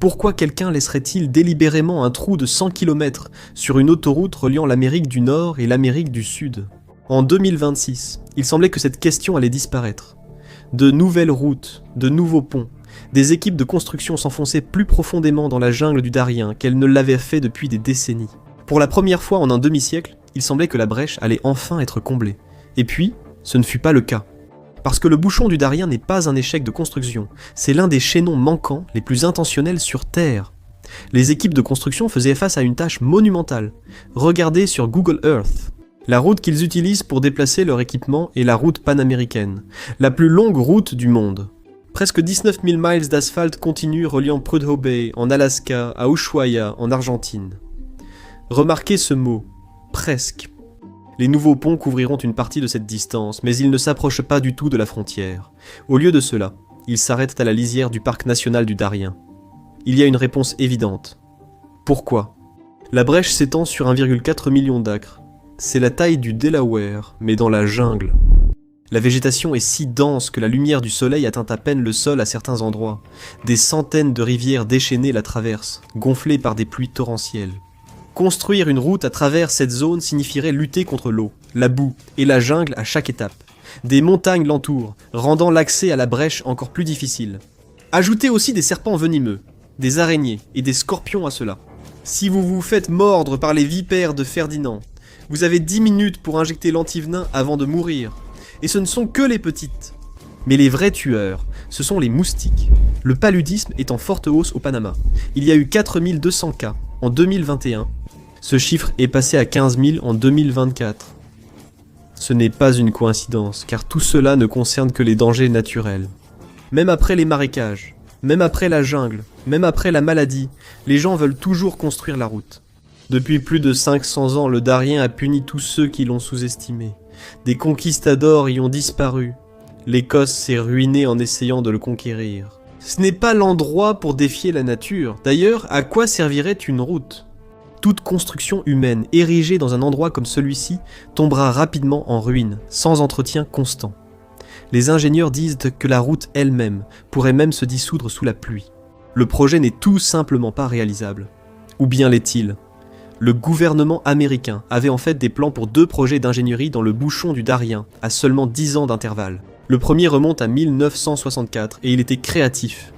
Pourquoi quelqu'un laisserait-il délibérément un trou de 100 km sur une autoroute reliant l'Amérique du Nord et l'Amérique du Sud? En 2026, il semblait que cette question allait disparaître. De nouvelles routes, de nouveaux ponts, des équipes de construction s'enfonçaient plus profondément dans la jungle du Darien qu'elles ne l'avaient fait depuis des décennies. Pour la première fois en un demi-siècle, il semblait que la brèche allait enfin être comblée. Et puis, ce ne fut pas le cas. Parce que le bouchon du Darien n'est pas un échec de construction, c'est l'un des chaînons manquants les plus intentionnels sur Terre. Les équipes de construction faisaient face à une tâche monumentale. Regardez sur Google Earth. La route qu'ils utilisent pour déplacer leur équipement est la route panaméricaine, la plus longue route du monde. Presque 19 000 miles d'asphalte continu reliant Prudhoe Bay en Alaska à Ushuaia en Argentine. Remarquez ce mot, presque. Les nouveaux ponts couvriront une partie de cette distance, mais ils ne s'approchent pas du tout de la frontière. Au lieu de cela, ils s'arrêtent à la lisière du parc national du Darien. Il y a une réponse évidente. Pourquoi? La brèche s'étend sur 1,4 million d'acres. C'est la taille du Delaware, mais dans la jungle. La végétation est si dense que la lumière du soleil atteint à peine le sol à certains endroits. Des centaines de rivières déchaînées la traversent, gonflées par des pluies torrentielles. Construire une route à travers cette zone signifierait lutter contre l'eau, la boue et la jungle à chaque étape. Des montagnes l'entourent, rendant l'accès à la brèche encore plus difficile. Ajoutez aussi des serpents venimeux, des araignées et des scorpions à cela. Si vous vous faites mordre par les vipères de Ferdinand, vous avez 10 minutes pour injecter l'antivenin avant de mourir. Et ce ne sont que les petites. Mais les vrais tueurs, ce sont les moustiques. Le paludisme est en forte hausse au Panama. Il y a eu 4200 cas en 2021. Ce chiffre est passé à 15 000 en 2024. Ce n'est pas une coïncidence, car tout cela ne concerne que les dangers naturels. Même après les marécages, même après la jungle, même après la maladie, les gens veulent toujours construire la route. Depuis plus de 500 ans, le Darien a puni tous ceux qui l'ont sous-estimé. Des conquistadors y ont disparu. L'Écosse s'est ruinée en essayant de le conquérir. Ce n'est pas l'endroit pour défier la nature. D'ailleurs, à quoi servirait une route? Toute construction humaine érigée dans un endroit comme celui-ci tombera rapidement en ruine, sans entretien constant. Les ingénieurs disent que la route elle-même pourrait même se dissoudre sous la pluie. Le projet n'est tout simplement pas réalisable. Ou bien l'est-il? Le gouvernement américain avait en fait des plans pour 2 projets d'ingénierie dans le bouchon du Darien, à seulement 10 ans d'intervalle. Le premier remonte à 1964 et il était créatif.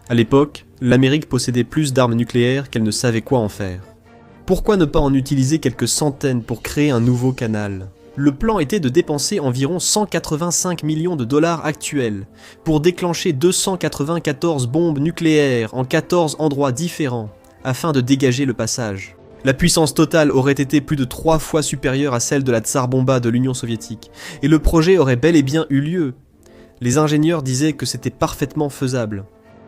À l'époque, l'Amérique possédait plus d'armes nucléaires qu'elle ne savait quoi en faire. Pourquoi ne pas en utiliser quelques centaines pour créer un nouveau canal? Le plan était de dépenser environ 185 millions de dollars actuels pour déclencher 294 bombes nucléaires en 14 endroits différents afin de dégager le passage. La puissance totale aurait été plus de 3 fois supérieure à celle de la Tsar Bomba de l'Union soviétique, et le projet aurait bel et bien eu lieu. Les ingénieurs disaient que c'était parfaitement faisable.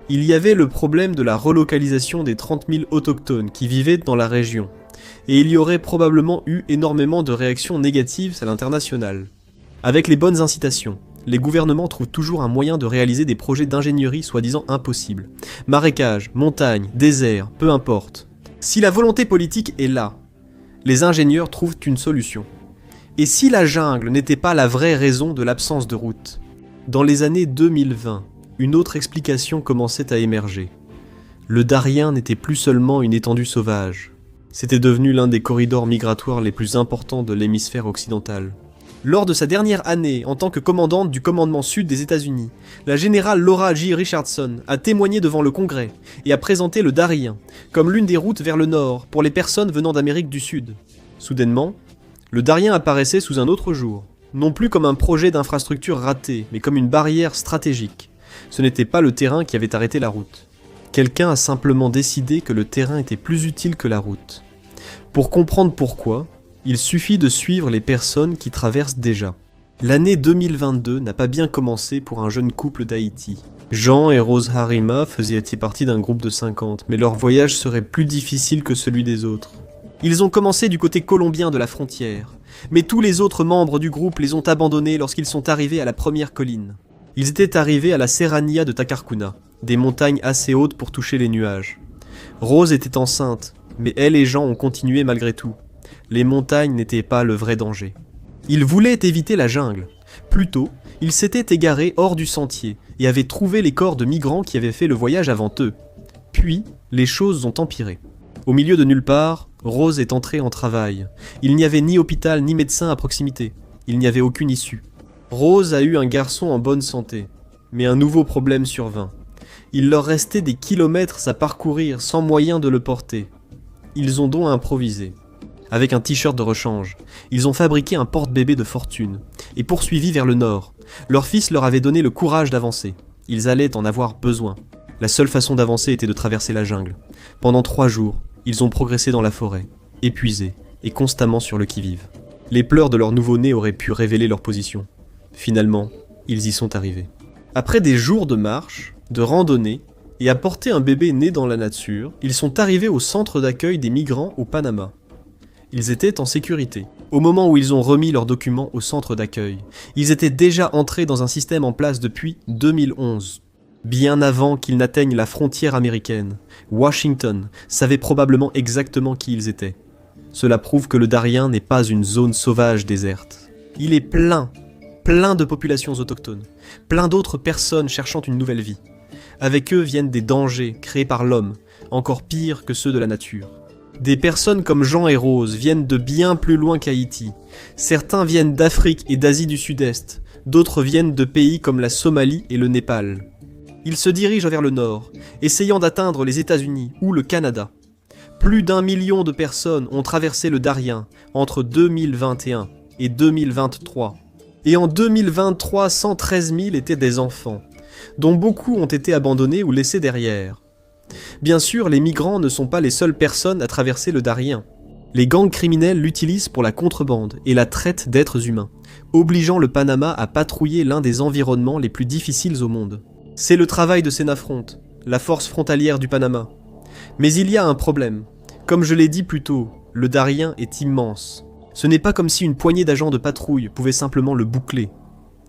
Il y avait le problème de la relocalisation des 30 000 autochtones qui vivaient dans la région, et il y aurait probablement eu énormément de réactions négatives à l'international. Avec les bonnes incitations, les gouvernements trouvent toujours un moyen de réaliser des projets d'ingénierie soi-disant impossibles. Marécages, montagnes, déserts, peu importe. Si la volonté politique est là, les ingénieurs trouvent une solution. Et si la jungle n'était pas la vraie raison de l'absence de route? Dans les années 2020, une autre explication commençait à émerger. Le Darien n'était plus seulement une étendue sauvage. C'était devenu l'un des corridors migratoires les plus importants de l'hémisphère occidental. Lors de sa dernière année en tant que commandante du commandement sud des États-Unis, la générale Laura G. Richardson a témoigné devant le Congrès et a présenté le Darien comme l'une des routes vers le nord pour les personnes venant d'Amérique du Sud. Soudainement, le Darien apparaissait sous un autre jour, non plus comme un projet d'infrastructure raté, mais comme une barrière stratégique. Ce n'était pas le terrain qui avait arrêté la route. Quelqu'un a simplement décidé que le terrain était plus utile que la route. Pour comprendre pourquoi, il suffit de suivre les personnes qui traversent déjà. L'année 2022 n'a pas bien commencé pour un jeune couple d'Haïti. Jean et Rose Harima faisaient partie d'un groupe de 50, mais leur voyage serait plus difficile que celui des autres. Ils ont commencé du côté colombien de la frontière, mais tous les autres membres du groupe les ont abandonnés lorsqu'ils sont arrivés à la première colline. Ils étaient arrivés à la Serranía de Tacarcuna, des montagnes assez hautes pour toucher les nuages. Rose était enceinte, mais elle et Jean ont continué malgré tout. Les montagnes n'étaient pas le vrai danger. Ils voulaient éviter la jungle. Plutôt, ils s'étaient égarés hors du sentier et avaient trouvé les corps de migrants qui avaient fait le voyage avant eux. Puis, les choses ont empiré. Au milieu de nulle part, Rose est entrée en travail. Il n'y avait ni hôpital ni médecin à proximité. Il n'y avait aucune issue. Rose a eu un garçon en bonne santé. Mais un nouveau problème survint. Il leur restait des kilomètres à parcourir sans moyen de le porter. Ils ont donc improvisé. Avec un t-shirt de rechange, ils ont fabriqué un porte-bébé de fortune et poursuivi vers le nord. Leur fils leur avait donné le courage d'avancer. Ils allaient en avoir besoin. La seule façon d'avancer était de traverser la jungle. Pendant 3 jours, ils ont progressé dans la forêt, épuisés et constamment sur le qui-vive. Les pleurs de leur nouveau-né auraient pu révéler leur position. Finalement, ils y sont arrivés. Après des jours de marche, de randonnée, et à porter un bébé né dans la nature, ils sont arrivés au centre d'accueil des migrants au Panama. Ils étaient en sécurité. Au moment où ils ont remis leurs documents au centre d'accueil, ils étaient déjà entrés dans un système en place depuis 2011. Bien avant qu'ils n'atteignent la frontière américaine, Washington savait probablement exactement qui ils étaient. Cela prouve que le Darien n'est pas une zone sauvage déserte. Il est plein de populations autochtones, plein d'autres personnes cherchant une nouvelle vie. Avec eux viennent des dangers créés par l'homme, encore pires que ceux de la nature. Des personnes comme Jean et Rose viennent de bien plus loin qu'Haïti. Certains viennent d'Afrique et d'Asie du Sud-Est, d'autres viennent de pays comme la Somalie et le Népal. Ils se dirigent vers le nord, essayant d'atteindre les États-Unis ou le Canada. Plus d'1 million de personnes ont traversé le Darien entre 2021 et 2023. Et en 2023, 113 000 étaient des enfants, dont beaucoup ont été abandonnés ou laissés derrière. Bien sûr, les migrants ne sont pas les seules personnes à traverser le Darien. Les gangs criminels l'utilisent pour la contrebande et la traite d'êtres humains, obligeant le Panama à patrouiller l'un des environnements les plus difficiles au monde. C'est le travail de Senafront, la force frontalière du Panama. Mais il y a un problème. Comme je l'ai dit plus tôt, le Darien est immense. Ce n'est pas comme si une poignée d'agents de patrouille pouvait simplement le boucler.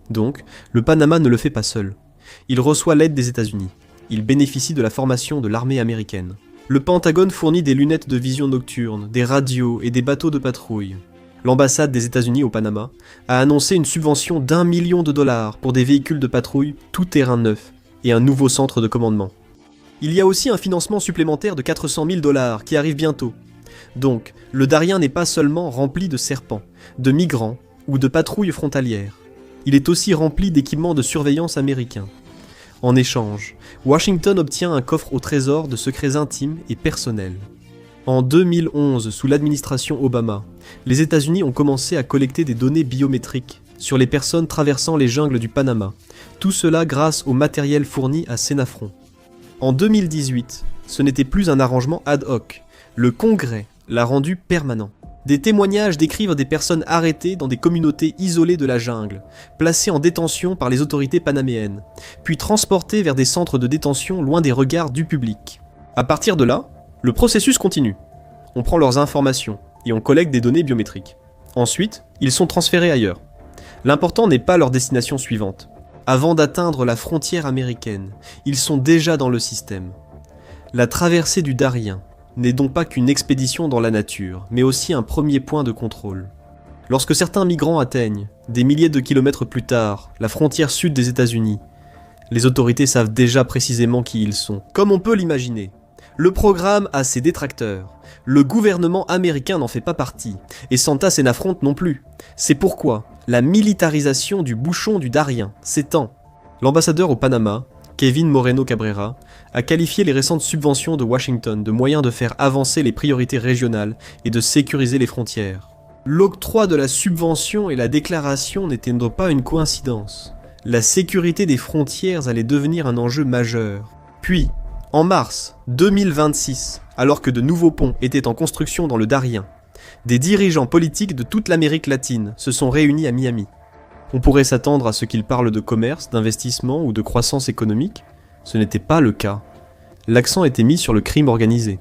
Donc, le Panama ne le fait pas seul. Il reçoit l'aide des États-Unis. Il bénéficie de la formation de l'armée américaine. Le Pentagone fournit des lunettes de vision nocturne, des radios et des bateaux de patrouille. L'ambassade des États-Unis au Panama a annoncé une subvention d'1 million de dollars pour des véhicules de patrouille tout-terrain neufs et un nouveau centre de commandement. Il y a aussi un financement supplémentaire de 400 000 dollars qui arrive bientôt. Donc, le Darien n'est pas seulement rempli de serpents, de migrants ou de patrouilles frontalières. Il est aussi rempli d'équipements de surveillance américains. En échange, Washington obtient un coffre au trésor de secrets intimes et personnels. En 2011, sous l'administration Obama, les États-Unis ont commencé à collecter des données biométriques sur les personnes traversant les jungles du Panama, tout cela grâce au matériel fourni à Senafront. En 2018, ce n'était plus un arrangement ad hoc, le Congrès l'a rendu permanent. Des témoignages décrivent des personnes arrêtées dans des communautés isolées de la jungle, placées en détention par les autorités panaméennes, puis transportées vers des centres de détention loin des regards du public. À partir de là, le processus continue. On prend leurs informations et on collecte des données biométriques. Ensuite, ils sont transférés ailleurs. L'important n'est pas leur destination suivante. Avant d'atteindre la frontière américaine, ils sont déjà dans le système. La traversée du Darien n'est donc pas qu'une expédition dans la nature, mais aussi un premier point de contrôle. Lorsque certains migrants atteignent, des milliers de kilomètres plus tard, la frontière sud des États-Unis, les autorités savent déjà précisément qui ils sont. Comme on peut l'imaginer, le programme a ses détracteurs. Le gouvernement américain n'en fait pas partie, et Santa Senafront non plus. C'est pourquoi la militarisation du bouchon du Darien s'étend. L'ambassadeur au Panama, Kevin Moreno Cabrera, a qualifié les récentes subventions de Washington de moyens de faire avancer les priorités régionales et de sécuriser les frontières. L'octroi de la subvention et la déclaration n'étaient donc pas une coïncidence. La sécurité des frontières allait devenir un enjeu majeur. Puis, en mars 2026, alors que de nouveaux ponts étaient en construction dans le Darien, des dirigeants politiques de toute l'Amérique latine se sont réunis à Miami. On pourrait s'attendre à ce qu'ils parlent de commerce, d'investissement ou de croissance économique. Ce n'était pas le cas. L'accent était mis sur le crime organisé.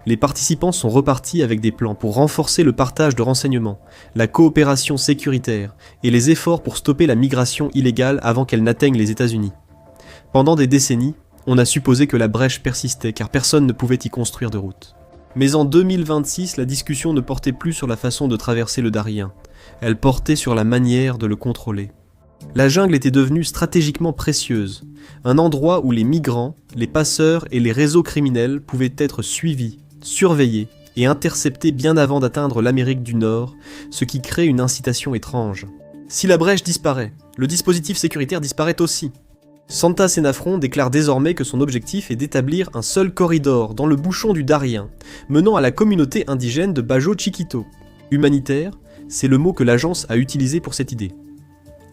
Les participants sont repartis avec des plans pour renforcer le partage de renseignements, la coopération sécuritaire et les efforts pour stopper la migration illégale avant qu'elle n'atteigne les États-Unis. Pendant des décennies, on a supposé que la brèche persistait car personne ne pouvait y construire de route. Mais en 2026, la discussion ne portait plus sur la façon de traverser le Darien. Elle portait sur la manière de le contrôler. La jungle était devenue stratégiquement précieuse, un endroit où les migrants, les passeurs et les réseaux criminels pouvaient être suivis, surveillés et interceptés bien avant d'atteindre l'Amérique du Nord, ce qui crée une incitation étrange. Si la brèche disparaît, le dispositif sécuritaire disparaît aussi. Santa Senafron déclare désormais que son objectif est d'établir un seul corridor dans le bouchon du Darien, menant à la communauté indigène de Bajo Chiquito. Humanitaire, c'est le mot que l'agence a utilisé pour cette idée.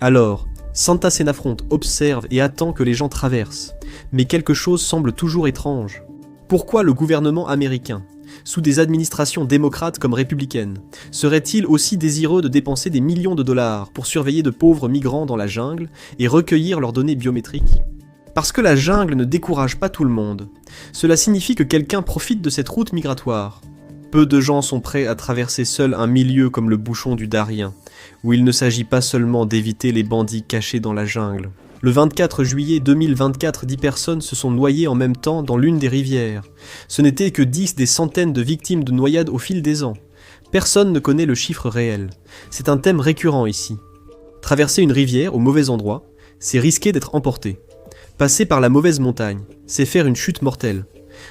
Alors, Santa Senafron observe et attend que les gens traversent, mais quelque chose semble toujours étrange. Pourquoi le gouvernement américain, sous des administrations démocrates comme républicaines, serait-il aussi désireux de dépenser des millions de dollars pour surveiller de pauvres migrants dans la jungle et recueillir leurs données biométriques ? Parce que la jungle ne décourage pas tout le monde. Cela signifie que quelqu'un profite de cette route migratoire. Peu de gens sont prêts à traverser seuls un milieu comme le bouchon du Darien, où il ne s'agit pas seulement d'éviter les bandits cachés dans la jungle. Le 24 juillet 2024, 10 personnes se sont noyées en même temps dans l'une des rivières. Ce n'était que 10 des centaines de victimes de noyades au fil des ans. Personne ne connaît le chiffre réel. C'est un thème récurrent ici. Traverser une rivière au mauvais endroit, c'est risquer d'être emporté. Passer par la mauvaise montagne, c'est faire une chute mortelle.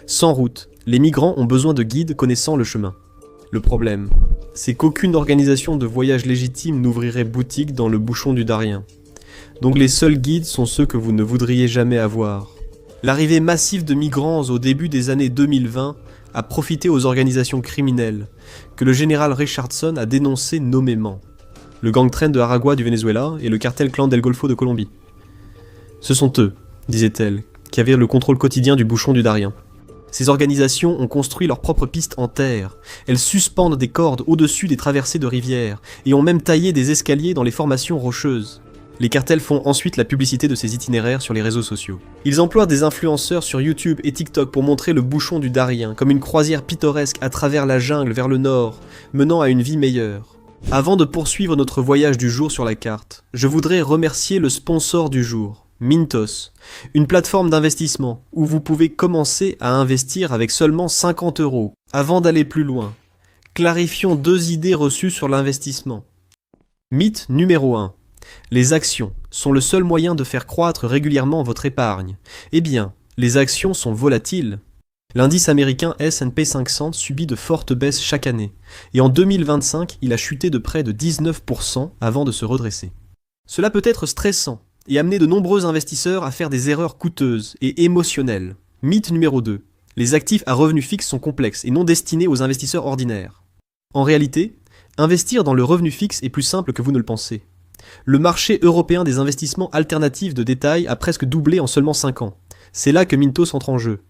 Sans route, les migrants ont besoin de guides connaissant le chemin. Le problème, c'est qu'aucune organisation de voyage légitime n'ouvrirait boutique dans le bouchon du Darien. Donc les seuls guides sont ceux que vous ne voudriez jamais avoir. L'arrivée massive de migrants au début des années 2020 a profité aux organisations criminelles, que le général Richardson a dénoncé nommément. Le gang train de Aragua du Venezuela et le cartel clan del Golfo de Colombie. Ce sont eux, disait-elle, qui avaient le contrôle quotidien du bouchon du Darien. Ces organisations ont construit leurs propres pistes en terre. Elles suspendent des cordes au-dessus des traversées de rivières et ont même taillé des escaliers dans les formations rocheuses. Les cartels font ensuite la publicité de ces itinéraires sur les réseaux sociaux. Ils emploient des influenceurs sur YouTube et TikTok pour montrer le bouchon du Darien comme une croisière pittoresque à travers la jungle vers le nord, menant à une vie meilleure. Avant de poursuivre notre voyage du jour sur la carte, je voudrais remercier le sponsor du jour, Mintos, une plateforme d'investissement où vous pouvez commencer à investir avec seulement 50 €. Avant d'aller plus loin, clarifions 2 idées reçues sur l'investissement. Mythe numéro 1. Les actions sont le seul moyen de faire croître régulièrement votre épargne. Eh bien, les actions sont volatiles. L'indice américain S&P 500 subit de fortes baisses chaque année, et en 2025, il a chuté de près de 19% avant de se redresser. Cela peut être stressant, et amener de nombreux investisseurs à faire des erreurs coûteuses et émotionnelles. Mythe numéro 2. Les actifs à revenus fixes sont complexes et non destinés aux investisseurs ordinaires. En réalité, investir dans le revenu fixe est plus simple que vous ne le pensez. Le marché européen des investissements alternatifs de détail a presque doublé en seulement 5 ans. C'est là que Mintos entre en jeu.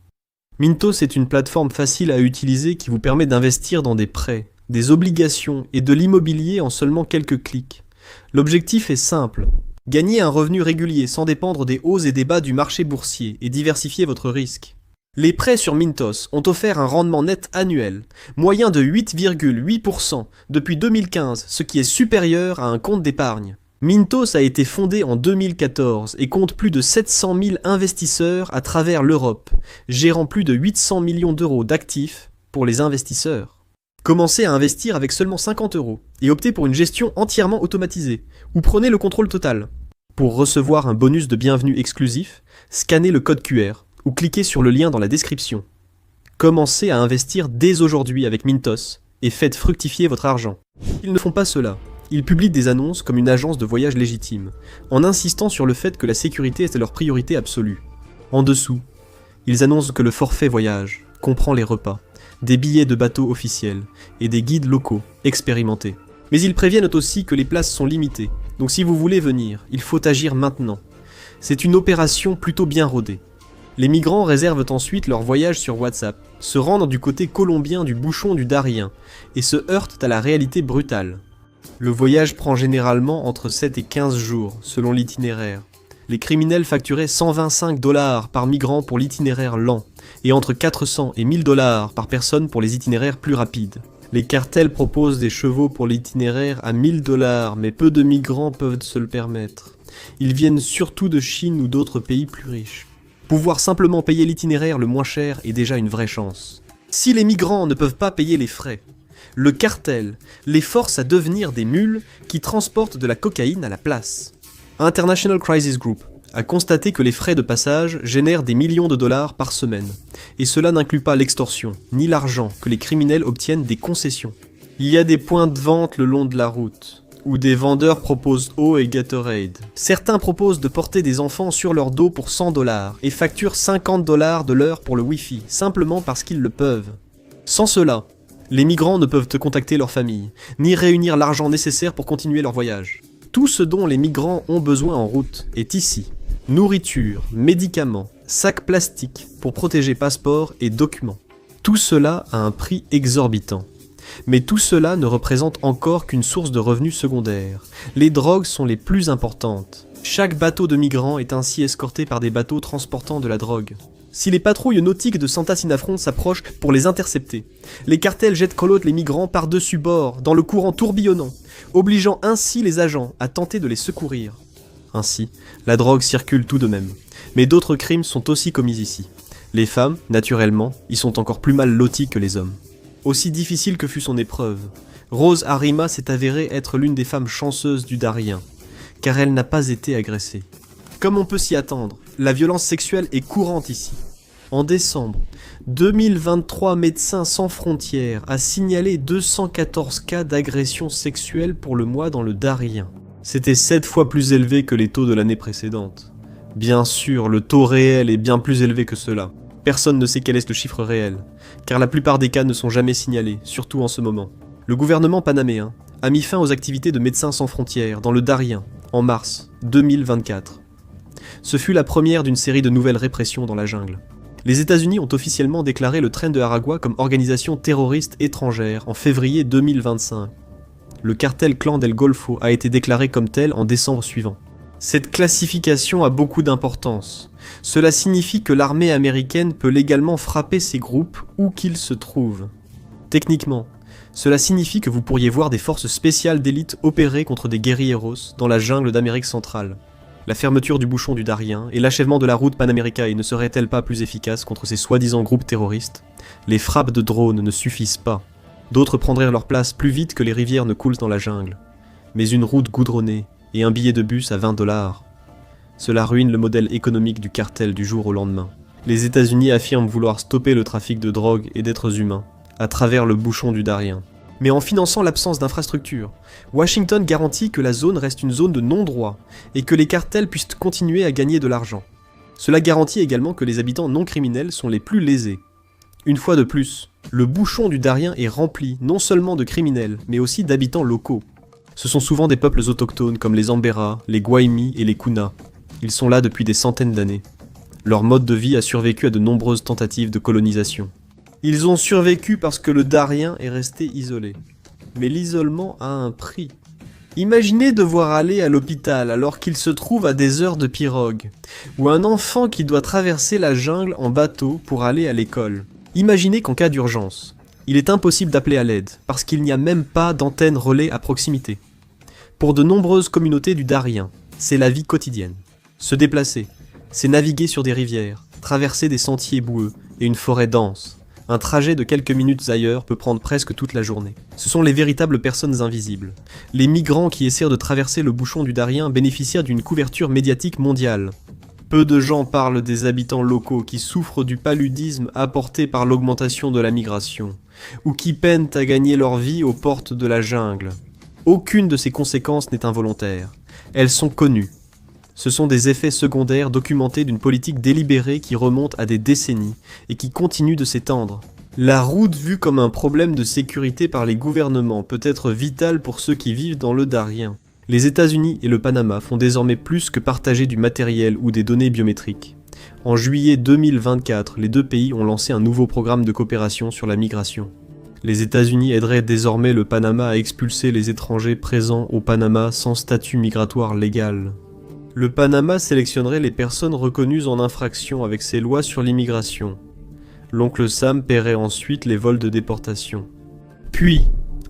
Mintos est une plateforme facile à utiliser qui vous permet d'investir dans des prêts, des obligations et de l'immobilier en seulement quelques clics. L'objectif est simple. Gagner un revenu régulier sans dépendre des hauts et des bas du marché boursier et diversifier votre risque. Les prêts sur Mintos ont offert un rendement net annuel, moyen de 8,8% depuis 2015, ce qui est supérieur à un compte d'épargne. Mintos a été fondé en 2014 et compte plus de 700 000 investisseurs à travers l'Europe, gérant plus de 800 millions d'euros d'actifs pour les investisseurs. Commencez à investir avec seulement 50 € et optez pour une gestion entièrement automatisée, ou prenez le contrôle total. Pour recevoir un bonus de bienvenue exclusif, scannez le code QR ou cliquez sur le lien dans la description. Commencez à investir dès aujourd'hui avec Mintos et faites fructifier votre argent. Ils ne font pas cela. Ils publient des annonces comme une agence de voyage légitime, en insistant sur le fait que la sécurité est leur priorité absolue. En dessous, ils annoncent que le forfait voyage comprend les repas, des billets de bateau officiels et des guides locaux expérimentés. Mais ils préviennent aussi que les places sont limitées, donc si vous voulez venir, il faut agir maintenant. C'est une opération plutôt bien rodée. Les migrants réservent ensuite leur voyage sur WhatsApp, se rendent du côté colombien du bouchon du Darien et se heurtent à la réalité brutale. Le voyage prend généralement entre 7 et 15 jours, selon l'itinéraire. Les criminels facturaient 125 $ par migrant pour l'itinéraire lent, et entre 400 et 1000 $ par personne pour les itinéraires plus rapides. Les cartels proposent des chevaux pour l'itinéraire à 1000 $, mais peu de migrants peuvent se le permettre. Ils viennent surtout de Chine ou d'autres pays plus riches. Pouvoir simplement payer l'itinéraire le moins cher est déjà une vraie chance. Si les migrants ne peuvent pas payer les frais, le cartel les force à devenir des mules qui transportent de la cocaïne à la place. International Crisis Group a constaté que les frais de passage génèrent des millions de dollars par semaine, et cela n'inclut pas l'extorsion, ni l'argent que les criminels obtiennent des concessions. Il y a des points de vente le long de la route, où des vendeurs proposent eau et Gatorade. Certains proposent de porter des enfants sur leur dos pour 100 $, et facturent 50 $ de l'heure pour le Wi-Fi, simplement parce qu'ils le peuvent. Sans cela, les migrants ne peuvent contacter leur famille, ni réunir l'argent nécessaire pour continuer leur voyage. Tout ce dont les migrants ont besoin en route est ici. Nourriture, médicaments, sacs plastiques pour protéger passeports et documents. Tout cela a un prix exorbitant. Mais tout cela ne représente encore qu'une source de revenus secondaires. Les drogues sont les plus importantes. Chaque bateau de migrants est ainsi escorté par des bateaux transportant de la drogue. Si les patrouilles nautiques de Santa Sinafron s'approchent pour les intercepter, les cartels jettent colotte les migrants par-dessus bord, dans le courant tourbillonnant, obligeant ainsi les agents à tenter de les secourir. Ainsi, la drogue circule tout de même. Mais d'autres crimes sont aussi commis ici. Les femmes, naturellement, y sont encore plus mal loties que les hommes. Aussi difficile que fut son épreuve, Rose Arima s'est avérée être l'une des femmes chanceuses du Darien, car elle n'a pas été agressée. Comme on peut s'y attendre, la violence sexuelle est courante ici. En décembre, 2023 Médecins sans frontières a signalé 214 cas d'agression sexuelle pour le mois dans le Darien. C'était 7 fois plus élevé que les taux de l'année précédente. Bien sûr, le taux réel est bien plus élevé que cela. Personne ne sait quel est le chiffre réel, car la plupart des cas ne sont jamais signalés, surtout en ce moment. Le gouvernement panaméen a mis fin aux activités de Médecins sans frontières dans le Darien en mars 2024. Ce fut la première d'une série de nouvelles répressions dans la jungle. Les États-Unis ont officiellement déclaré le Tren de Aragua comme organisation terroriste étrangère en février 2025. Le cartel Clan del Golfo a été déclaré comme tel en décembre suivant. Cette classification a beaucoup d'importance. Cela signifie que l'armée américaine peut légalement frapper ces groupes où qu'ils se trouvent. Techniquement, cela signifie que vous pourriez voir des forces spéciales d'élite opérer contre des guerrilleros dans la jungle d'Amérique centrale. La fermeture du bouchon du Darien et l'achèvement de la route Panaméricaine ne seraient-elles pas plus efficaces contre ces soi-disant groupes terroristes? Les frappes de drones ne suffisent pas. D'autres prendraient leur place plus vite que les rivières ne coulent dans la jungle. Mais une route goudronnée et un billet de bus à 20 $. Cela ruine le modèle économique du cartel du jour au lendemain. Les États-Unis affirment vouloir stopper le trafic de drogue et d'êtres humains à travers le bouchon du Darien. Mais en finançant l'absence d'infrastructures, Washington garantit que la zone reste une zone de non-droit et que les cartels puissent continuer à gagner de l'argent. Cela garantit également que les habitants non criminels sont les plus lésés. Une fois de plus, le bouchon du Darien est rempli non seulement de criminels, mais aussi d'habitants locaux. Ce sont souvent des peuples autochtones comme les Ambera, les Guaymi et les Kuna. Ils sont là depuis des centaines d'années. Leur mode de vie a survécu à de nombreuses tentatives de colonisation. Ils ont survécu parce que le Darien est resté isolé. Mais l'isolement a un prix. Imaginez devoir aller à l'hôpital alors qu'il se trouve à des heures de pirogue, ou un enfant qui doit traverser la jungle en bateau pour aller à l'école. Imaginez qu'en cas d'urgence, il est impossible d'appeler à l'aide, parce qu'il n'y a même pas d'antenne relais à proximité. Pour de nombreuses communautés du Darien, c'est la vie quotidienne. Se déplacer, c'est naviguer sur des rivières, traverser des sentiers boueux et une forêt dense. Un trajet de quelques minutes ailleurs peut prendre presque toute la journée. Ce sont les véritables personnes invisibles. Les migrants qui essaient de traverser le bouchon du Darien bénéficient d'une couverture médiatique mondiale. Peu de gens parlent des habitants locaux qui souffrent du paludisme apporté par l'augmentation de la migration, ou qui peinent à gagner leur vie aux portes de la jungle. Aucune de ces conséquences n'est involontaire. Elles sont connues. Ce sont des effets secondaires documentés d'une politique délibérée qui remonte à des décennies et qui continue de s'étendre. La route vue comme un problème de sécurité par les gouvernements peut être vitale pour ceux qui vivent dans le Darien. Les États-Unis et le Panama font désormais plus que partager du matériel ou des données biométriques. En juillet 2024, les deux pays ont lancé un nouveau programme de coopération sur la migration. Les États-Unis aideraient désormais le Panama à expulser les étrangers présents au Panama sans statut migratoire légal. Le Panama sélectionnerait les personnes reconnues en infraction avec ses lois sur l'immigration. L'oncle Sam paierait ensuite les vols de déportation. Puis,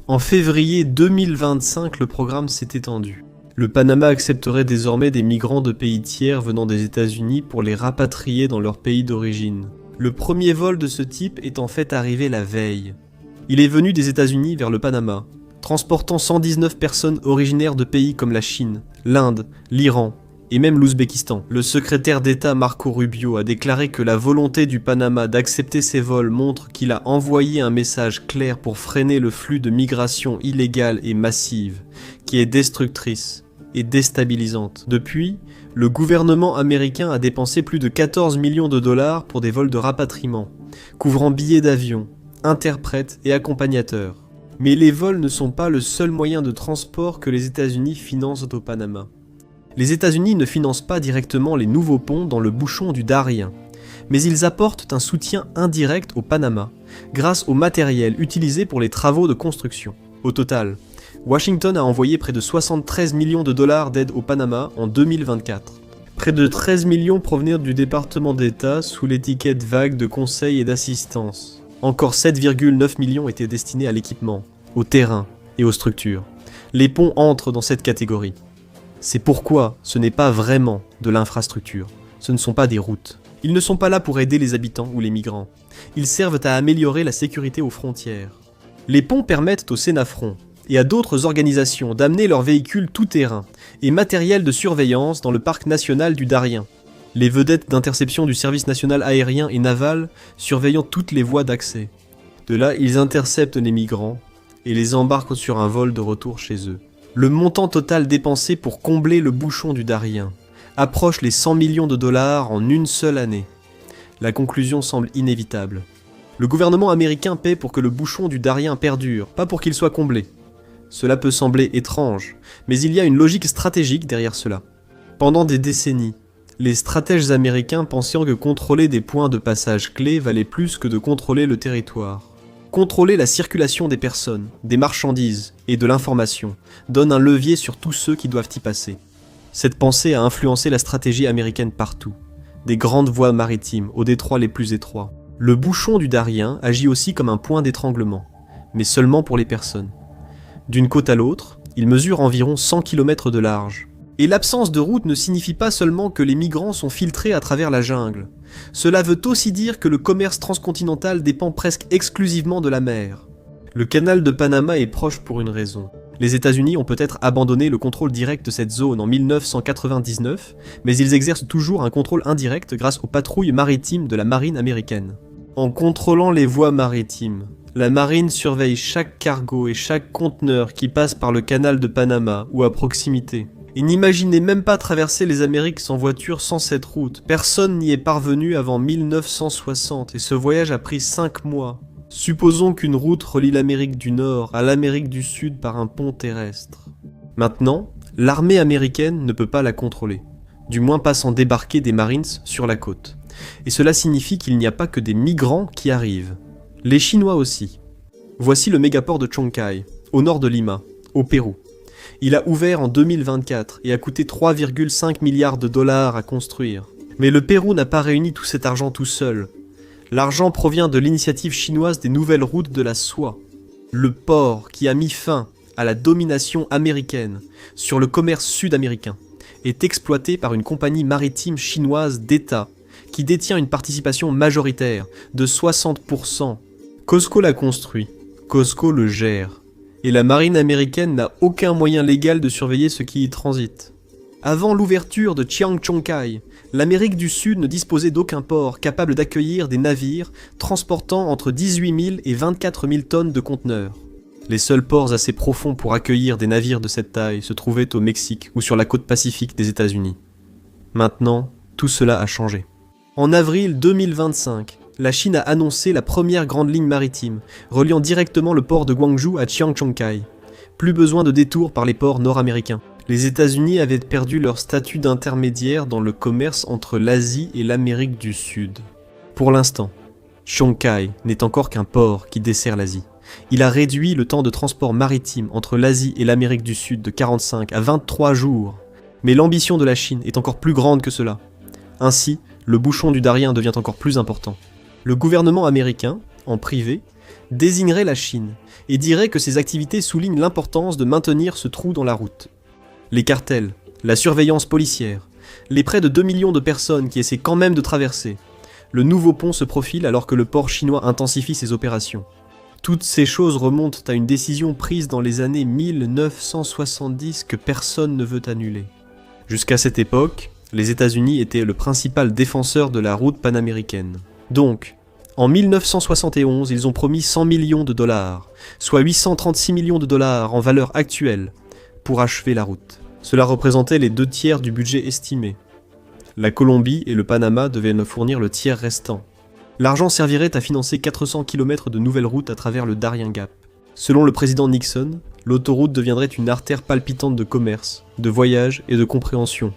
en février 2025, le programme s'est étendu. Le Panama accepterait désormais des migrants de pays tiers venant des États-Unis pour les rapatrier dans leur pays d'origine. Le premier vol de ce type est en fait arrivé la veille. Il est venu des États-Unis vers le Panama, transportant 119 personnes originaires de pays comme la Chine, l'Inde, l'Iran et même l'Ouzbékistan. Le secrétaire d'État Marco Rubio a déclaré que la volonté du Panama d'accepter ces vols montre qu'il a envoyé un message clair pour freiner le flux de migration illégale et massive, qui est destructrice et déstabilisante. Depuis, le gouvernement américain a dépensé plus de 14 millions de dollars pour des vols de rapatriement, couvrant billets d'avion, interprètes et accompagnateurs. Mais les vols ne sont pas le seul moyen de transport que les États-Unis financent au Panama. Les États-Unis ne financent pas directement les nouveaux ponts dans le bouchon du Darien, mais ils apportent un soutien indirect au Panama, grâce au matériel utilisé pour les travaux de construction. Au total, Washington a envoyé près de 73 millions de dollars d'aide au Panama en 2024. Près de 13 millions provenaient du département d'État sous l'étiquette vague de conseil et d'assistance. Encore 7,9 millions étaient destinés à l'équipement, au terrain et aux structures. Les ponts entrent dans cette catégorie. C'est pourquoi ce n'est pas vraiment de l'infrastructure, ce ne sont pas des routes. Ils ne sont pas là pour aider les habitants ou les migrants. Ils servent à améliorer la sécurité aux frontières. Les ponts permettent au Sénafront et à d'autres organisations d'amener leurs véhicules tout-terrain et matériel de surveillance dans le parc national du Darien. Les vedettes d'interception du service national aérien et naval surveillant toutes les voies d'accès. De là, ils interceptent les migrants et les embarquent sur un vol de retour chez eux. Le montant total dépensé pour combler le bouchon du Darien approche les 100 millions de dollars en une seule année. La conclusion semble inévitable. Le gouvernement américain paie pour que le bouchon du Darien perdure, pas pour qu'il soit comblé. Cela peut sembler étrange, mais il y a une logique stratégique derrière cela. Pendant des décennies, les stratèges américains pensaient que contrôler des points de passage clés valait plus que de contrôler le territoire. Contrôler la circulation des personnes, des marchandises et de l'information donne un levier sur tous ceux qui doivent y passer. Cette pensée a influencé la stratégie américaine partout, des grandes voies maritimes aux détroits les plus étroits. Le bouchon du Darien agit aussi comme un point d'étranglement, mais seulement pour les personnes. D'une côte à l'autre, il mesure environ 100 km de large. Et l'absence de route ne signifie pas seulement que les migrants sont filtrés à travers la jungle. Cela veut aussi dire que le commerce transcontinental dépend presque exclusivement de la mer. Le canal de Panama est proche pour une raison. Les États-Unis ont peut-être abandonné le contrôle direct de cette zone en 1999, mais ils exercent toujours un contrôle indirect grâce aux patrouilles maritimes de la marine américaine. En contrôlant les voies maritimes, la marine surveille chaque cargo et chaque conteneur qui passe par le canal de Panama ou à proximité. Et n'imaginez même pas traverser les Amériques sans voiture sans cette route. Personne n'y est parvenu avant 1960 et ce voyage a pris 5 mois. Supposons qu'une route relie l'Amérique du Nord à l'Amérique du Sud par un pont terrestre. Maintenant, l'armée américaine ne peut pas la contrôler, du moins pas sans débarquer des Marines sur la côte. Et cela signifie qu'il n'y a pas que des migrants qui arrivent. Les Chinois aussi. Voici le mégaport de Chancay, au nord de Lima, au Pérou. Il a ouvert en 2024 et a coûté 3,5 milliards de dollars à construire. Mais le Pérou n'a pas réuni tout cet argent tout seul. L'argent provient de l'initiative chinoise des nouvelles routes de la soie. Le port qui a mis fin à la domination américaine sur le commerce sud-américain est exploité par une compagnie maritime chinoise d'État qui détient une participation majoritaire de 60%. Costco l'a construit, Costco le gère. Et la marine américaine n'a aucun moyen légal de surveiller ce qui y transite. Avant l'ouverture de Chiang Chong-kai, l'Amérique du Sud ne disposait d'aucun port capable d'accueillir des navires transportant entre 18 000 et 24 000 tonnes de conteneurs. Les seuls ports assez profonds pour accueillir des navires de cette taille se trouvaient au Mexique ou sur la côte pacifique des États-Unis. Maintenant, tout cela a changé. En avril 2025, la Chine a annoncé la première grande ligne maritime, reliant directement le port de Guangzhou à Chiang Chong-kai. Plus besoin de détours par les ports nord-américains. Les États-Unis avaient perdu leur statut d'intermédiaire dans le commerce entre l'Asie et l'Amérique du Sud. Pour l'instant, Chongqing n'est encore qu'un port qui dessert l'Asie. Il a réduit le temps de transport maritime entre l'Asie et l'Amérique du Sud de 45 à 23 jours. Mais l'ambition de la Chine est encore plus grande que cela. Ainsi, le bouchon du Darien devient encore plus important. Le gouvernement américain, en privé, désignerait la Chine et dirait que ses activités soulignent l'importance de maintenir ce trou dans la route. Les cartels, la surveillance policière, les près de 2 millions de personnes qui essaient quand même de traverser. Le nouveau pont se profile alors que le port chinois intensifie ses opérations. Toutes ces choses remontent à une décision prise dans les années 1970 que personne ne veut annuler. Jusqu'à cette époque, les États-Unis étaient le principal défenseur de la route panaméricaine. Donc, en 1971, ils ont promis 100 millions de dollars, soit 836 millions de dollars en valeur actuelle, pour achever la route. Cela représentait les 2/3 du budget estimé. La Colombie et le Panama devaient nous fournir le tiers restant. L'argent servirait à financer 400 km de nouvelles routes à travers le Darien Gap. Selon le président Nixon, l'autoroute deviendrait une artère palpitante de commerce, de voyage et de compréhension.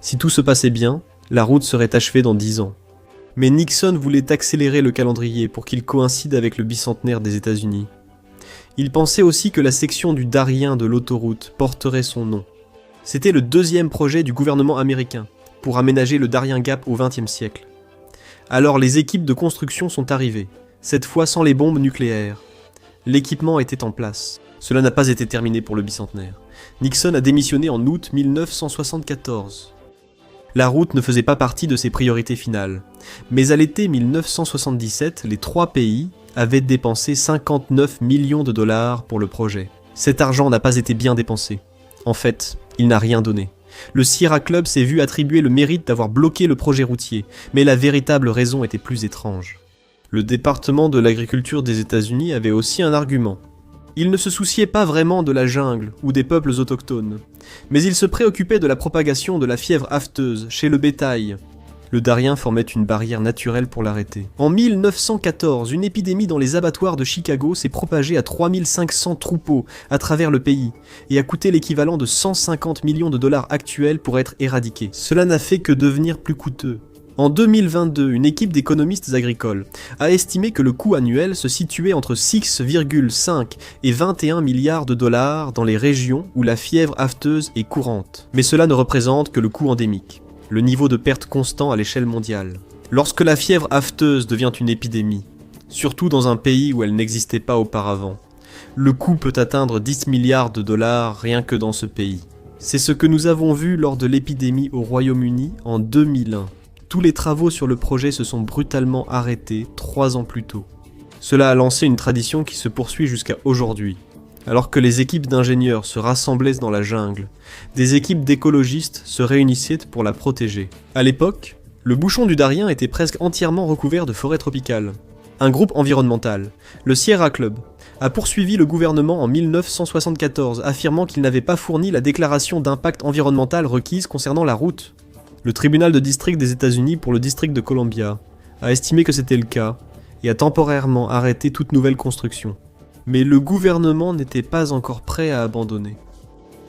Si tout se passait bien, la route serait achevée dans 10 ans. Mais Nixon voulait accélérer le calendrier pour qu'il coïncide avec le bicentenaire des États-Unis. Il pensait aussi que la section du Darien de l'autoroute porterait son nom. C'était le deuxième projet du gouvernement américain pour aménager le Darien Gap au XXe siècle. Alors les équipes de construction sont arrivées, cette fois sans les bombes nucléaires. L'équipement était en place. Cela n'a pas été terminé pour le bicentenaire. Nixon a démissionné en août 1974. La route ne faisait pas partie de ses priorités finales. Mais à l'été 1977, les 3 pays avaient dépensé 59 millions de dollars pour le projet. Cet argent n'a pas été bien dépensé. En fait, il n'a rien donné. Le Sierra Club s'est vu attribuer le mérite d'avoir bloqué le projet routier, mais la véritable raison était plus étrange. Le département de l'agriculture des États-Unis avait aussi un argument. Il ne se souciait pas vraiment de la jungle ou des peuples autochtones, mais il se préoccupait de la propagation de la fièvre afteuse chez le bétail. Le Darien formait une barrière naturelle pour l'arrêter. En 1914, une épidémie dans les abattoirs de Chicago s'est propagée à 3500 troupeaux à travers le pays et a coûté l'équivalent de 150 millions de dollars actuels pour être éradiquée. Cela n'a fait que devenir plus coûteux. En 2022, une équipe d'économistes agricoles a estimé que le coût annuel se situait entre 6,5 et 21 milliards de dollars dans les régions où la fièvre afteuse est courante. Mais cela ne représente que le coût endémique, le niveau de perte constant à l'échelle mondiale. Lorsque la fièvre afteuse devient une épidémie, surtout dans un pays où elle n'existait pas auparavant, le coût peut atteindre 10 milliards de dollars rien que dans ce pays. C'est ce que nous avons vu lors de l'épidémie au Royaume-Uni en 2001. Tous les travaux sur le projet se sont brutalement arrêtés 3 ans plus tôt. Cela a lancé une tradition qui se poursuit jusqu'à aujourd'hui. Alors que les équipes d'ingénieurs se rassemblaient dans la jungle, des équipes d'écologistes se réunissaient pour la protéger. À l'époque, le bouchon du Darien était presque entièrement recouvert de forêt tropicale. Un groupe environnemental, le Sierra Club, a poursuivi le gouvernement en 1974, affirmant qu'il n'avait pas fourni la déclaration d'impact environnemental requise concernant la route. Le tribunal de district des États-Unis pour le district de Columbia a estimé que c'était le cas et a temporairement arrêté toute nouvelle construction. Mais le gouvernement n'était pas encore prêt à abandonner.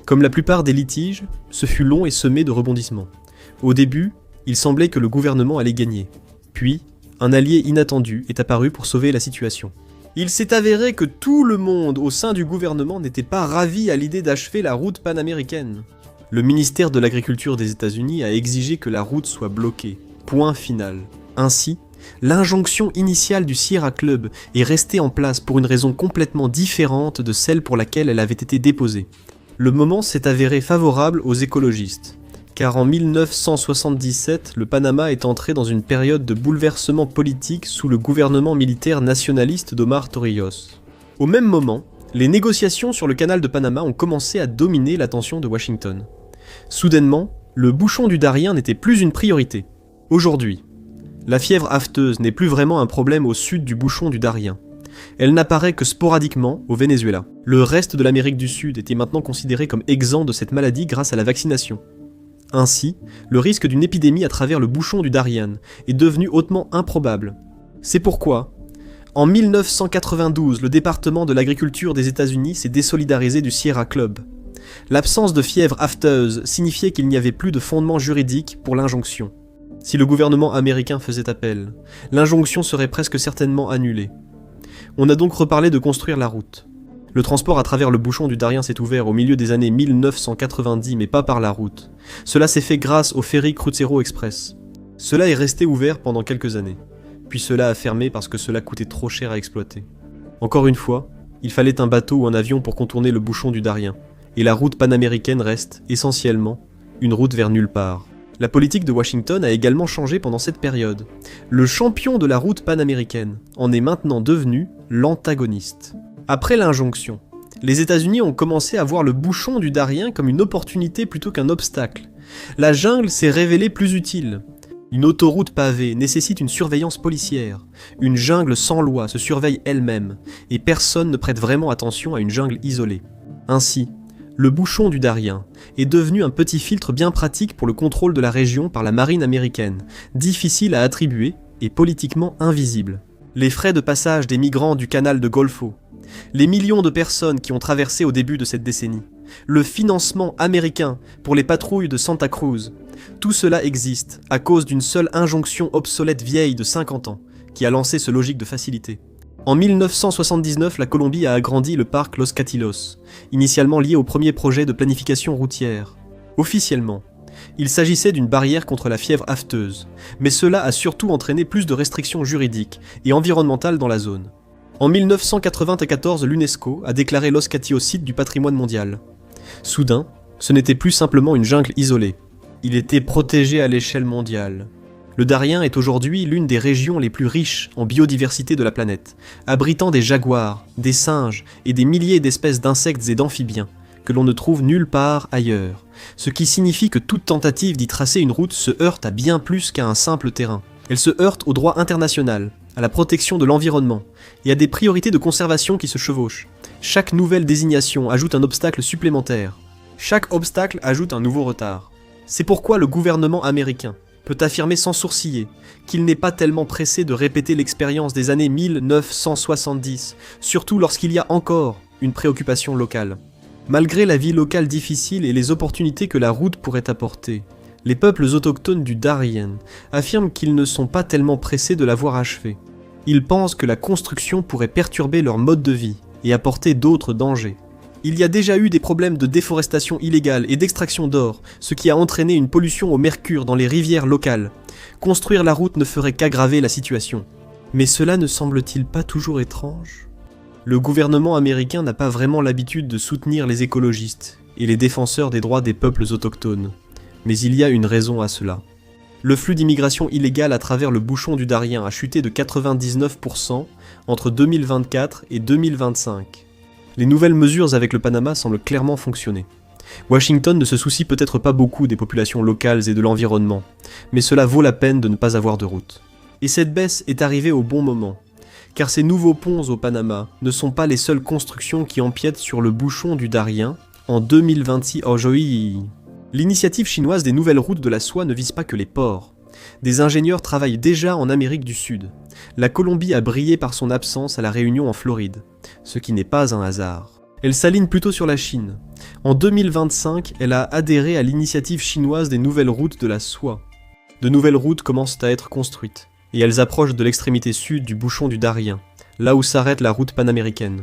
Comme la plupart des litiges, ce fut long et semé de rebondissements. Au début, il semblait que le gouvernement allait gagner. Puis, un allié inattendu est apparu pour sauver la situation. Il s'est avéré que tout le monde au sein du gouvernement n'était pas ravi à l'idée d'achever la route panaméricaine. Le ministère de l'Agriculture des États-Unis a exigé que la route soit bloquée. Point final. Ainsi, l'injonction initiale du Sierra Club est restée en place pour une raison complètement différente de celle pour laquelle elle avait été déposée. Le moment s'est avéré favorable aux écologistes, car en 1977, le Panama est entré dans une période de bouleversement politique sous le gouvernement militaire nationaliste d'Omar Torrijos. Au même moment, les négociations sur le canal de Panama ont commencé à dominer l'attention de Washington. Soudainement, le bouchon du Darien n'était plus une priorité. Aujourd'hui, la fièvre afteuse n'est plus vraiment un problème au sud du bouchon du Darien. Elle n'apparaît que sporadiquement au Venezuela. Le reste de l'Amérique du Sud était maintenant considéré comme exempt de cette maladie grâce à la vaccination. Ainsi, le risque d'une épidémie à travers le bouchon du Darien est devenu hautement improbable. C'est pourquoi, en 1992, le département de l'agriculture des États-Unis s'est désolidarisé du Sierra Club. L'absence de fièvre afteuse signifiait qu'il n'y avait plus de fondement juridique pour l'injonction. Si le gouvernement américain faisait appel, l'injonction serait presque certainement annulée. On a donc reparlé de construire la route. Le transport à travers le bouchon du Darien s'est ouvert au milieu des années 1990, mais pas par la route. Cela s'est fait grâce au ferry Cruzeiro Express. Cela est resté ouvert pendant quelques années. Puis cela a fermé parce que cela coûtait trop cher à exploiter. Encore une fois, il fallait un bateau ou un avion pour contourner le bouchon du Darien. Et la route panaméricaine reste, essentiellement, une route vers nulle part. La politique de Washington a également changé pendant cette période. Le champion de la route panaméricaine en est maintenant devenu l'antagoniste. Après l'injonction, les États-Unis ont commencé à voir le bouchon du Darien comme une opportunité plutôt qu'un obstacle. La jungle s'est révélée plus utile. Une autoroute pavée nécessite une surveillance policière. Une jungle sans loi se surveille elle-même, et personne ne prête vraiment attention à une jungle isolée. Ainsi, le bouchon du Darien est devenu un petit filtre bien pratique pour le contrôle de la région par la marine américaine, difficile à attribuer et politiquement invisible. Les frais de passage des migrants du canal de Golfo, les millions de personnes qui ont traversé au début de cette décennie, le financement américain pour les patrouilles de Santa Cruz, tout cela existe à cause d'une seule injonction obsolète vieille de 50 ans qui a lancé ce logique de facilité. En 1979, la Colombie a agrandi le parc Los Catilos, initialement lié au premier projet de planification routière. Officiellement, il s'agissait d'une barrière contre la fièvre afteuse, mais cela a surtout entraîné plus de restrictions juridiques et environnementales dans la zone. En 1994, l'UNESCO a déclaré Los Catios site du patrimoine mondial. Soudain, ce n'était plus simplement une jungle isolée. Il était protégé à l'échelle mondiale. Le Darien est aujourd'hui l'une des régions les plus riches en biodiversité de la planète, abritant des jaguars, des singes et des milliers d'espèces d'insectes et d'amphibiens que l'on ne trouve nulle part ailleurs, ce qui signifie que toute tentative d'y tracer une route se heurte à bien plus qu'à un simple terrain. Elle se heurte au droit international, à la protection de l'environnement et à des priorités de conservation qui se chevauchent. Chaque nouvelle désignation ajoute un obstacle supplémentaire. Chaque obstacle ajoute un nouveau retard. C'est pourquoi le gouvernement américain peut affirmer sans sourciller qu'il n'est pas tellement pressé de répéter l'expérience des années 1970, surtout lorsqu'il y a encore une préoccupation locale. Malgré la vie locale difficile et les opportunités que la route pourrait apporter, les peuples autochtones du Darien affirment qu'ils ne sont pas tellement pressés de la voir achevée. Ils pensent que la construction pourrait perturber leur mode de vie et apporter d'autres dangers. Il y a déjà eu des problèmes de déforestation illégale et d'extraction d'or, ce qui a entraîné une pollution au mercure dans les rivières locales. Construire la route ne ferait qu'aggraver la situation. Mais cela ne semble-t-il pas toujours étrange ? Le gouvernement américain n'a pas vraiment l'habitude de soutenir les écologistes et les défenseurs des droits des peuples autochtones. Mais il y a une raison à cela. Le flux d'immigration illégale à travers le bouchon du Darien a chuté de 99% entre 2024 et 2025. Les nouvelles mesures avec le Panama semblent clairement fonctionner. Washington ne se soucie peut-être pas beaucoup des populations locales et de l'environnement, mais cela vaut la peine de ne pas avoir de route. Et cette baisse est arrivée au bon moment, car ces nouveaux ponts au Panama ne sont pas les seules constructions qui empiètent sur le bouchon du Darien en 2026. Oh joui. L'initiative chinoise des nouvelles routes de la soie ne vise pas que les ports. Des ingénieurs travaillent déjà en Amérique du Sud. La Colombie a brillé par son absence à la Réunion en Floride, ce qui n'est pas un hasard. Elle s'aligne plutôt sur la Chine. En 2025, elle a adhéré à l'initiative chinoise des nouvelles routes de la soie. De nouvelles routes commencent à être construites, et elles approchent de l'extrémité sud du bouchon du Darien, là où s'arrête la route panaméricaine.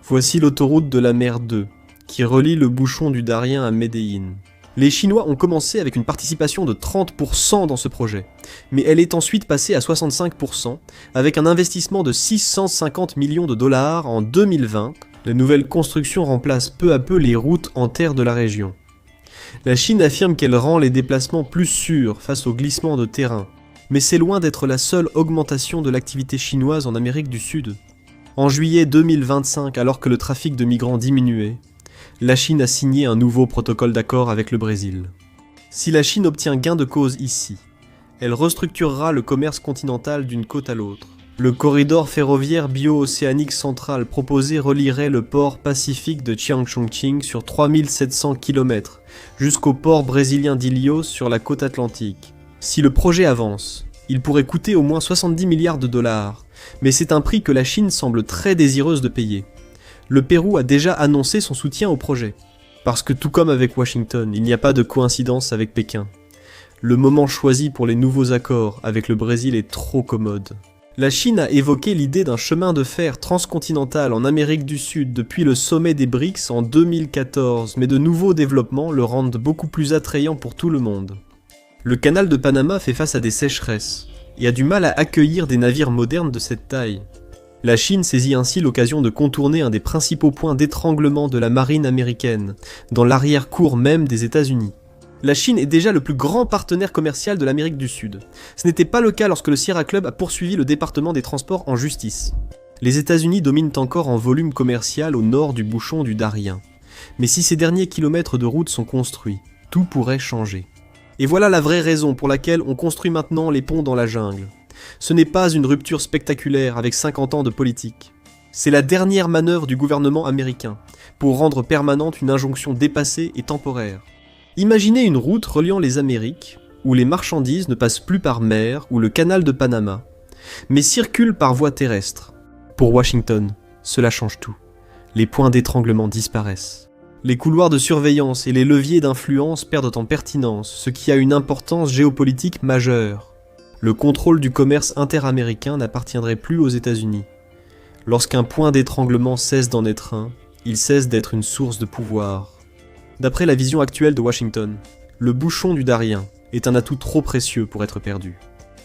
Voici l'autoroute de la mer 2, qui relie le bouchon du Darien à Medellín. Les Chinois ont commencé avec une participation de 30% dans ce projet, mais elle est ensuite passée à 65% avec un investissement de 650 millions de dollars en 2020. La nouvelle construction remplace peu à peu les routes en terre de la région. La Chine affirme qu'elle rend les déplacements plus sûrs face aux glissements de terrain, mais c'est loin d'être la seule augmentation de l'activité chinoise en Amérique du Sud. En juillet 2025, alors que le trafic de migrants diminuait, la Chine a signé un nouveau protocole d'accord avec le Brésil. Si la Chine obtient gain de cause ici, elle restructurera le commerce continental d'une côte à l'autre. Le corridor ferroviaire bio-océanique central proposé relierait le port pacifique de Changchun sur 3700 km jusqu'au port brésilien d'Ilhéus sur la côte atlantique. Si le projet avance, il pourrait coûter au moins 70 milliards de dollars, mais c'est un prix que la Chine semble très désireuse de payer. Le Pérou a déjà annoncé son soutien au projet. Parce que tout comme avec Washington, il n'y a pas de coïncidence avec Pékin. Le moment choisi pour les nouveaux accords avec le Brésil est trop commode. La Chine a évoqué l'idée d'un chemin de fer transcontinental en Amérique du Sud depuis le sommet des BRICS en 2014, mais de nouveaux développements le rendent beaucoup plus attrayant pour tout le monde. Le canal de Panama fait face à des sécheresses, et a du mal à accueillir des navires modernes de cette taille. La Chine saisit ainsi l'occasion de contourner un des principaux points d'étranglement de la marine américaine, dans l'arrière-cour même des États-Unis. La Chine est déjà le plus grand partenaire commercial de l'Amérique du Sud. Ce n'était pas le cas lorsque le Sierra Club a poursuivi le département des transports en justice. Les États-Unis dominent encore en volume commercial au nord du bouchon du Darien. Mais si ces derniers kilomètres de route sont construits, tout pourrait changer. Et voilà la vraie raison pour laquelle on construit maintenant les ponts dans la jungle. Ce n'est pas une rupture spectaculaire avec 50 ans de politique. C'est la dernière manœuvre du gouvernement américain pour rendre permanente une injonction dépassée et temporaire. Imaginez une route reliant les Amériques, où les marchandises ne passent plus par mer ou le canal de Panama, mais circulent par voie terrestre. Pour Washington, cela change tout. Les points d'étranglement disparaissent. Les couloirs de surveillance et les leviers d'influence perdent en pertinence, ce qui a une importance géopolitique majeure. Le contrôle du commerce interaméricain n'appartiendrait plus aux États-Unis. Lorsqu'un point d'étranglement cesse d'en être un, il cesse d'être une source de pouvoir. D'après la vision actuelle de Washington, le bouchon du Darien est un atout trop précieux pour être perdu.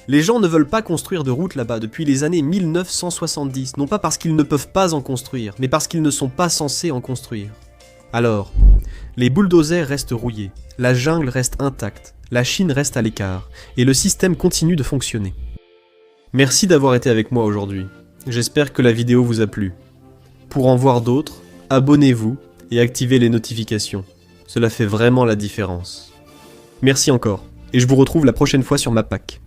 Les gens ne veulent pas construire de route là-bas depuis les années 1970, non pas parce qu'ils ne peuvent pas en construire, mais parce qu'ils ne sont pas censés en construire. Alors, les bulldozers restent rouillés, la jungle reste intacte, la Chine reste à l'écart, et le système continue de fonctionner. Merci d'avoir été avec moi aujourd'hui. J'espère que la vidéo vous a plu. Pour en voir d'autres, abonnez-vous et activez les notifications. Cela fait vraiment la différence. Merci encore, et je vous retrouve la prochaine fois sur MapPack.